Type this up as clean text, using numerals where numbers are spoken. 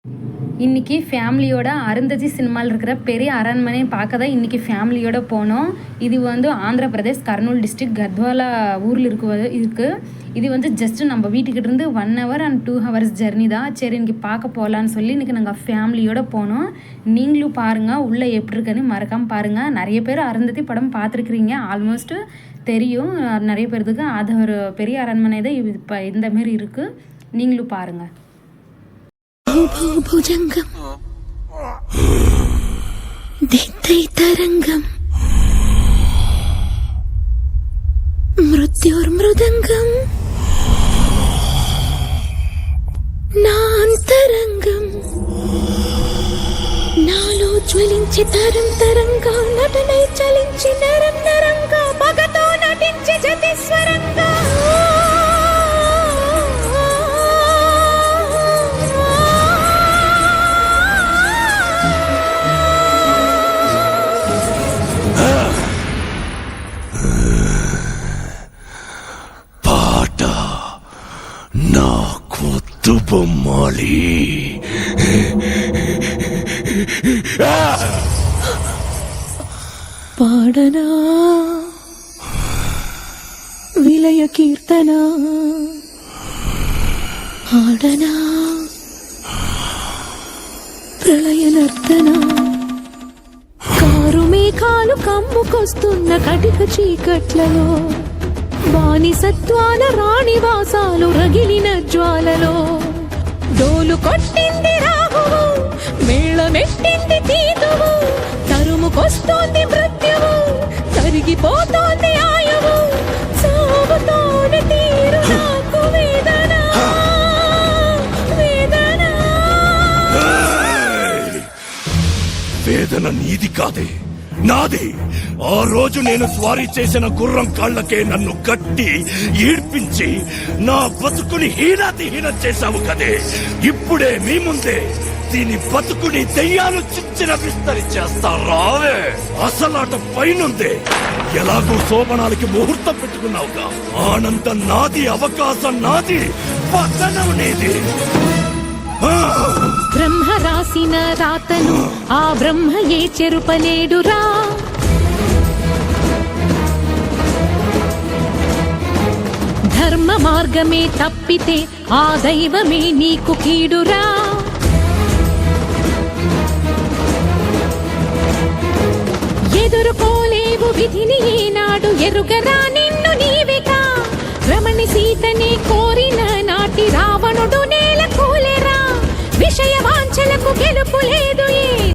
இன்றைக்கி ஃபேமிலியோட அருந்ததி சினிமாவில் இருக்கிற பெரிய அரண்மனை பார்க்க தான் இன்றைக்கி ஃபேமிலியோட போனோம். இது வந்து ஆந்திர பிரதேஷ் கர்னூல் டிஸ்ட்ரிக்ட் கத்வாலா ஊரில் இருக்குது. இது வந்து ஜஸ்ட்டு நம்ம வீட்டுக்கிட்டேருந்து 1 hour and 2 hours ஜர்னி தான். சரி இன்றைக்கி பார்க்க போகலான்னு சொல்லி இன்றைக்கி நாங்கள் ஃபேமிலியோடு போனோம். நீங்களும் பாருங்கள், உள்ளே எப்படி இருக்குன்னு மறக்காமல் பாருங்கள். நிறைய பேர் அருந்ததி படம் பார்த்துருக்குறீங்க, ஆல்மோஸ்ட்டு தெரியும் நிறைய பேர்த்துக்கு. அது ஒரு பெரிய அரண்மனை தான் இப்போ இந்தமாரி இருக்குது. நீங்களும் பாருங்கள். భుజంగం దిత్తై తరంగం మృత్యుర్మృదంగం నాంతరంగం నాలో జ్వలించి తరం తరంగా నటనై చలించి నరం నరంగా పగతో నటించి జతిస్వరంగా బొమ్మాలి పాడనా విలయ కీర్తన ఆడనా ప్రళయ నర్తన కారు మేఘాలు కమ్ముకొస్తున్న కటిక చీకట్లలో బానిసత్వాల రాణివాసాలు రగిలిన జ్వాలలో డోలు కొట్టింది రాహువు, మేళమెట్టింది తీతువు, తరుముకొస్తోంది మృత్యువు, తరిగిపోతోంది ఆయువు, సాగుతోంది తీరు నాకు వేదన వేదన. వేదన నీది కాదే, నాది. ఆ రోజు నేను స్వారీ చేసిన గుర్రం కాళ్లకే నన్ను కట్టి ఈడ్పించి నా బతుకుని హీనం చేశావు కదే. ఇప్పుడే మీ ముందే దీని బతుకుని దెయ్యాలు చిచ్చిన విస్తరి చేస్తా రావే. అసలాట పైనుందే. ఎలాగో శోభనాలకి ముహూర్తం పెట్టుకున్నావుగా, ఆనందం నాది, అవకాశం నాది, పతనం నీది. బ్రహ్మ రాసిన రాతను ఆ బ్రహ్మయే చెరుపలేడురా. ధర్మ మార్గమే తప్పితే ఆ దైవమే నీకు కీడురా.